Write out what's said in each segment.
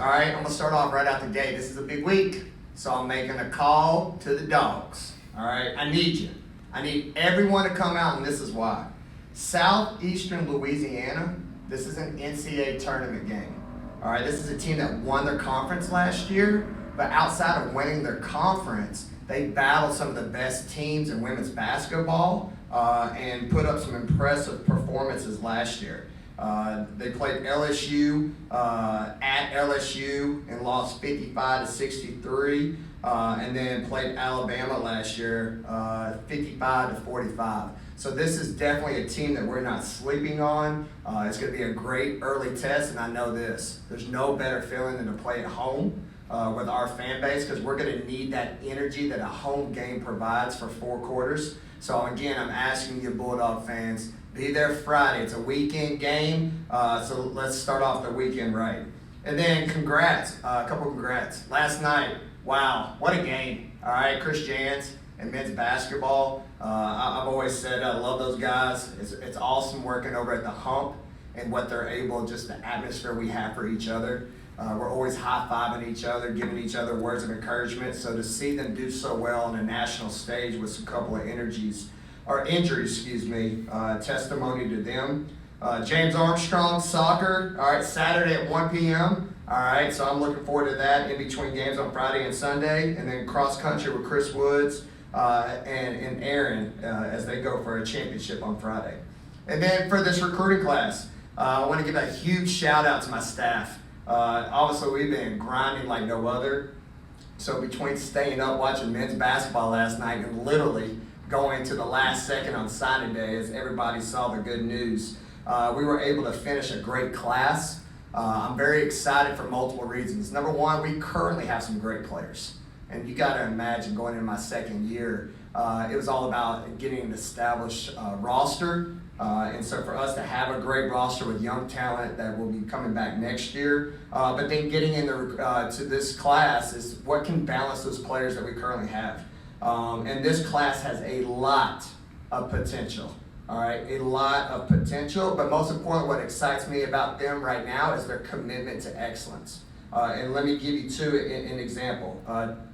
All right, I'm gonna start off right out the gate. This is a big week, so I'm making a call to the dogs. All right, I need you. I need everyone to come out, and this is why. Southeastern Louisiana, this is an NCAA tournament game. All right, this is a team that won their conference last year, but outside of winning their conference, they battled some of the best teams in women's basketball and put up some impressive performances last year. They played LSU at LSU and lost 55-63, and then played Alabama last year 55-45. So this is definitely a team that we're not sleeping on. It's going to be a great early test, and I know this. There's no better feeling than to play at home with our fan base, because we're going to need that energy that a home game provides for 4 quarters. So again, I'm asking you Bulldog fans, be there Friday. It's a weekend game, so let's start off the weekend right. And then congrats, a couple congrats. Last night, wow, what a game. All right, Chris Jans and men's basketball. I've always said I love those guys. It's awesome working over at the Hump and what they're able, just the atmosphere we have for each other. We're always high-fiving each other, giving each other words of encouragement. So to see them do so well on a national stage with a couple of injuries, testimony to them. James Armstrong, soccer, all right, Saturday at 1 p.m. All right, so I'm looking forward to that in between games on Friday and Sunday. And then cross country with Chris Woods and Aaron as they go for a championship on Friday. And then for this recruiting class, I want to give a huge shout out to my staff. Obviously, we've been grinding like no other. So between staying up watching men's basketball last night and literally going to the last second on signing day as everybody saw the good news, we were able to finish a great class. I'm very excited for multiple reasons. Number one, we currently have some great players. And you got to imagine going into my second year, it was all about getting an established roster. And so for us to have a great roster with young talent that will be coming back next year, but then getting into to this class is what can balance those players that we currently have. And this class has a lot of potential, all right? A lot of potential, but most importantly, what excites me about them right now is their commitment to excellence. And let me give you an example.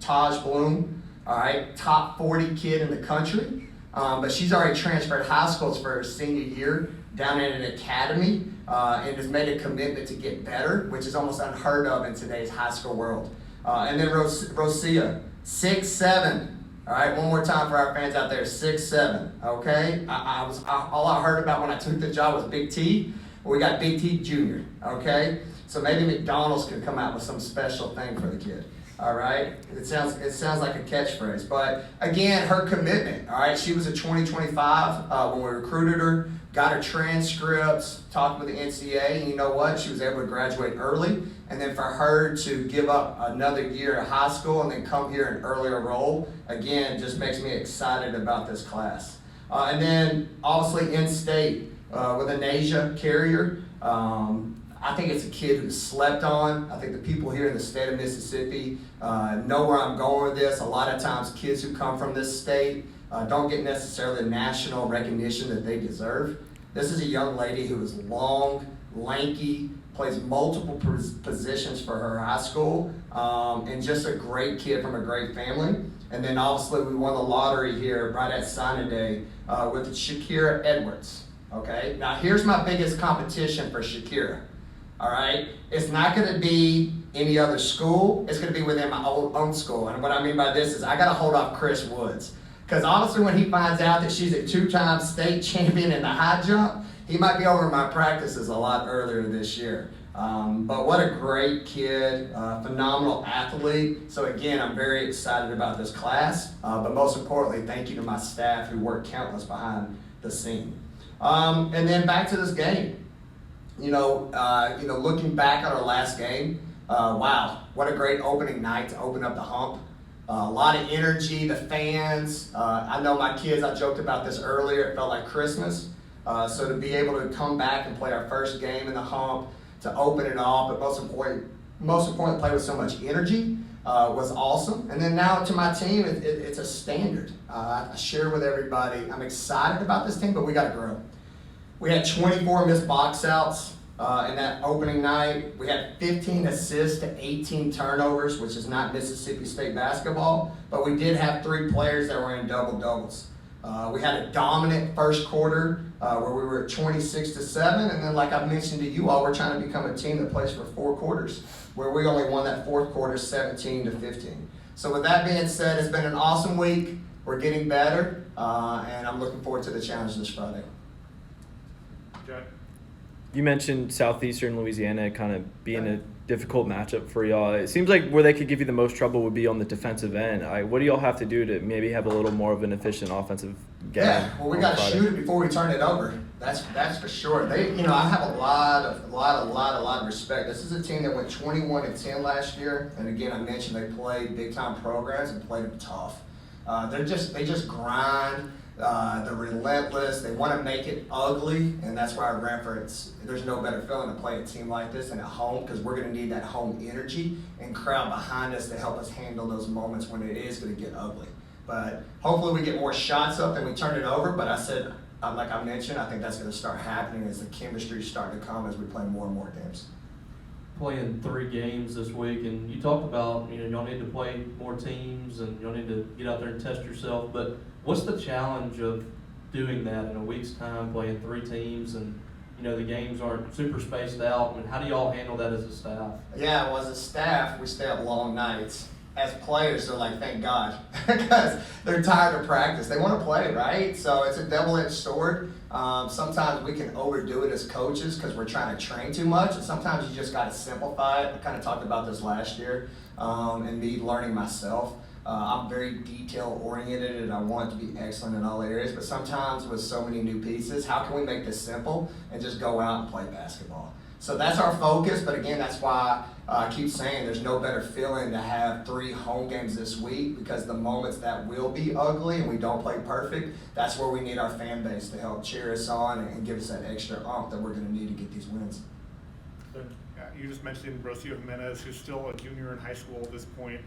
Taj Bloom, all right, top 40 kid in the country, but she's already transferred high schools for her senior year down in an academy and has made a commitment to get better, which is almost unheard of in today's high school world. And then Rosia, 6'7". All right, one more time for our fans out there, 6'7", okay? All I heard about when I took the job was Big T. Well, we got Big T Jr., okay? So maybe McDonald's could come out with some special thing for the kid, all right? It sounds like a catchphrase. But again, her commitment, all right? She was a 2025 when we recruited her, got her transcripts, talked with the NCAA, and you know what? She was able to graduate early. And then for her to give up another year of high school and then come here an earlier role, again, just makes me excited about this class. And then obviously in-state with Anasia Carrier. I think it's a kid who's slept on. I think the people here in the state of Mississippi know where I'm going with this. A lot of times kids who come from this state don't get necessarily the national recognition that they deserve. This is a young lady who is long, lanky, plays multiple positions for her high school, and just a great kid from a great family. And then obviously we won the lottery here right at signing day with Shakira Edwards, okay? Now here's my biggest competition for Shakira, all right? It's not gonna be any other school, it's gonna be within my own school. And what I mean by this is I gotta hold off Chris Woods. Because honestly, when he finds out that she's a 2-time state champion in the high jump, he might be over my practices a lot earlier this year. But what a great kid, phenomenal athlete. So again, I'm very excited about this class. But most importantly, thank you to my staff who worked countless behind the scene. And then back to this game. Looking back on our last game, wow, what a great opening night to open up the Hump. A lot of energy, the fans. I know my kids, I joked about this earlier, it felt like Christmas. So to be able to come back and play our first game in the Hump, to open it off, but most important, play with so much energy was awesome. And then now to my team, it's a standard. I share with everybody, I'm excited about this team, but we got to grow. We had 24 missed box outs. In that opening night, we had 15 assists to 18 turnovers, which is not Mississippi State basketball, but we did have 3 players that were in double-doubles. We had a dominant first quarter where we were at 26-7, and then like I mentioned to you all, we're trying to become a team that plays for 4 quarters, where we only won that 4th quarter 17-15. So with that being said, it's been an awesome week. We're getting better, and I'm looking forward to the challenge this Friday. Jack? You mentioned Southeastern Louisiana kind of being a difficult matchup for y'all. It seems like where they could give you the most trouble would be on the defensive end. What do y'all have to do to maybe have a little more of an efficient offensive game? Yeah, well, we got to shoot it before we turn it over. That's for sure. I have a lot of respect. This is a team that went 21-10 last year, and again, I mentioned they played big time programs and played them tough. They just grind. They're relentless. They want to make it ugly, and that's why I reference there's no better feeling to play a team like this than at home, because we're going to need that home energy and crowd behind us to help us handle those moments when it is going to get ugly. But hopefully we get more shots up and we turn it over. But I said, like I mentioned, I think that's going to start happening as the chemistry starting to come as we play more and more games. Playing 3 games this week, and you talked about y'all need to play more teams and y'all need to get out there and test yourself. But what's the challenge of doing that in a week's time, playing 3 teams, and the games aren't super spaced out? I mean, how do y'all handle that as a staff? Yeah, well, as a staff, we stay up long nights. As players, they're like, thank God, because they're tired of practice. They want to play, right? So it's a double-edged sword. Sometimes we can overdo it as coaches because we're trying to train too much, and sometimes you just got to simplify it. I kind of talked about this last year, and me learning myself. I'm very detail-oriented, and I want to be excellent in all areas, but sometimes with so many new pieces, how can we make this simple and just go out and play basketball? So that's our focus, but again, that's why I keep saying there's no better feeling to have 3 home games this week, because the moments that will be ugly and we don't play perfect, that's where we need our fan base to help cheer us on and give us that extra oomph that we're going to need to get these wins. You just mentioned Rocio Jimenez, who's still a junior in high school at this point.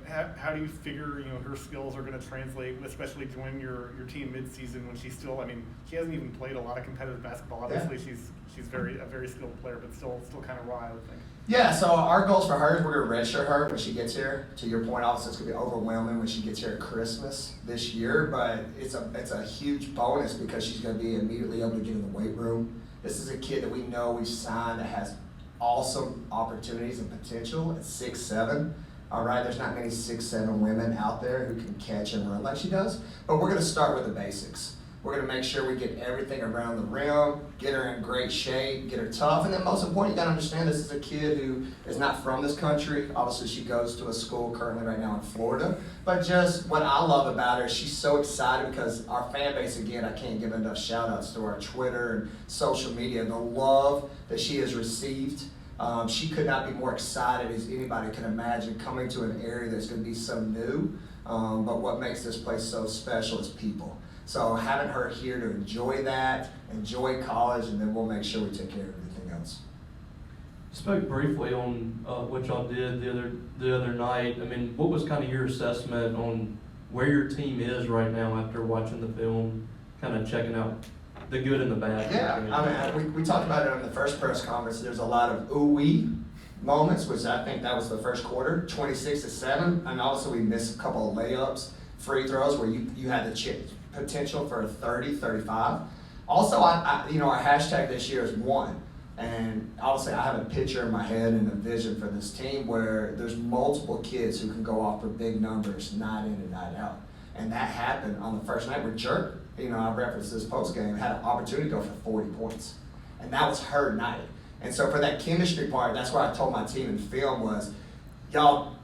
How do you figure her skills are going to translate, especially joining your team mid-season when she's still? I mean, she hasn't even played a lot of competitive basketball. Obviously, she's a very skilled player, but still kind of raw, I would think. Yeah, so our goals for her is we're going to redshirt her when she gets here. To your point, obviously, it's going to be overwhelming when she gets here at Christmas this year, but it's a huge bonus because she's going to be immediately able to get in the weight room. This is a kid that we know we've signed that has awesome opportunities and potential at 6'7". All right, there's not many 6'7" women out there who can catch and run like she does, but we're going to start with the basics. We're going to make sure we get everything around the rim, get her in great shape, get her tough, and then most important, you got to understand this is a kid who is not from this country. Obviously, she goes to a school currently right now in Florida, but just what I love about her, she's so excited because our fan base, again, I can't give enough shout-outs to our Twitter and social media, the love that she has received. She could not be more excited as anybody can imagine coming to an area that's going to be so new, but what makes this place so special is people. So having her here to enjoy that, enjoy college, and then we'll make sure we take care of everything else. You spoke briefly on what y'all did the other night. I mean, what was kind of your assessment on where your team is right now after watching the film, kind of checking out the good and the bad? Yeah, I mean, we talked about it in the first press conference. There's a lot of ooh-wee moments, which I think that was the first quarter, 26-7, and also we missed a couple of layups, free throws where you had the potential for a 30, 35. Also, our hashtag this year is one. And obviously, I have a picture in my head and a vision for this team where there's multiple kids who can go off for big numbers night in and night out. And that happened on the first night where Jerk, I referenced this post game, had an opportunity to go for 40 points. And that was her night. And so for that chemistry part, that's what I told my team in film was, y'all,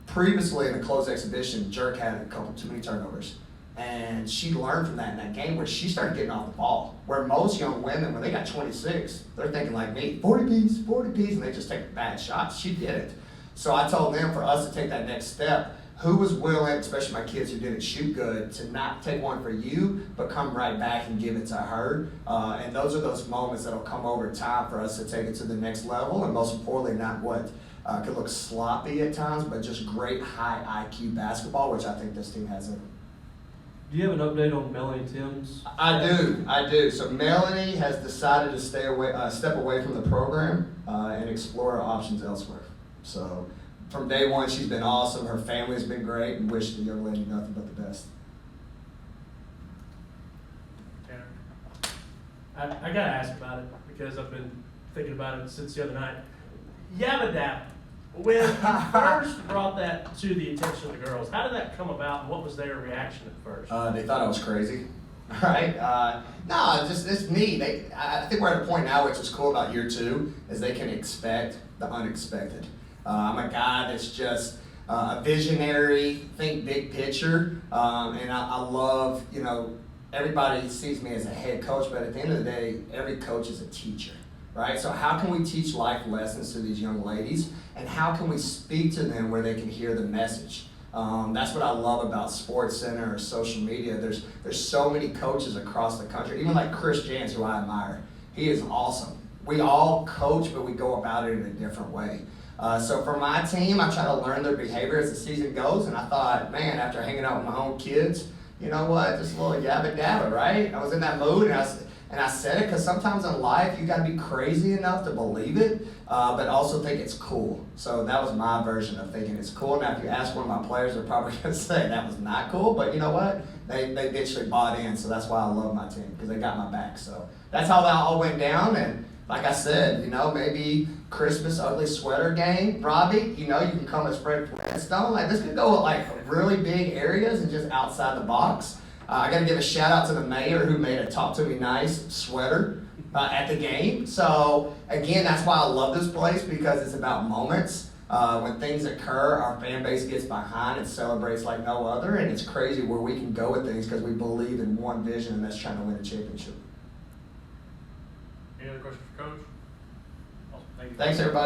previously in the closed exhibition, Jerk had a couple too many turnovers. And she learned from that in that game where she started getting off the ball. Where most young women, when they got 26, they're thinking like me, 40 piece, and they just take bad shots. She did it. So I told them for us to take that next step, who was willing, especially my kids who didn't shoot good, to not take one for you, but come right back and give it to her. And those are those moments that'll come over time for us to take it to the next level. And most importantly, not what could look sloppy at times, but just great high IQ basketball, which I think this team has in it. Do you have an update on Melanie Timms? I do. So Melanie has decided to step away from the program and explore her options elsewhere. So from day one, she's been awesome. Her family's been great, and wish the young lady nothing but the best. Tanner. I gotta ask about it because I've been thinking about it since the other night. Yabba Dabba. When you first brought that to the attention of the girls, how did that come about and what was their reaction at first? They thought I was crazy. Right? No, it's neat. I think we're at a point now which is cool about year 2 is they can expect the unexpected. I'm a guy that's just a visionary, think big picture, and I love, everybody sees me as a head coach, but at the end of the day, every coach is a teacher. Right? So how can we teach life lessons to these young ladies, and how can we speak to them where they can hear the message? That's what I love about Sports Center or social media. There's so many coaches across the country, even like Chris Jans, who I admire. He is awesome. We all coach, but we go about it in a different way. So for my team, I try to learn their behavior as the season goes, and I thought, man, after hanging out with my own kids, you know what, just a little yabba dabba, right? I was in that mood, and I said it because sometimes in life you got to be crazy enough to believe it, but also think it's cool. So that was my version of thinking it's cool. Now, if you ask one of my players, they're probably going to say that was not cool. But you know what? They literally bought in. So that's why I love my team, because they got my back. So that's how that all went down. And like I said, maybe Christmas ugly sweater game, Robbie. You can come as Fred Flintstone. Like this could go like really big areas and just outside the box. I got to give a shout out to the mayor who made a Talk to Me Nice sweater at the game. So again, that's why I love this place, because it's about moments. When things occur, our fan base gets behind and celebrates like no other, and it's crazy where we can go with things because we believe in one vision, and that's trying to win a championship. Any other questions for Coach? Awesome. Thank you. Thanks, everybody.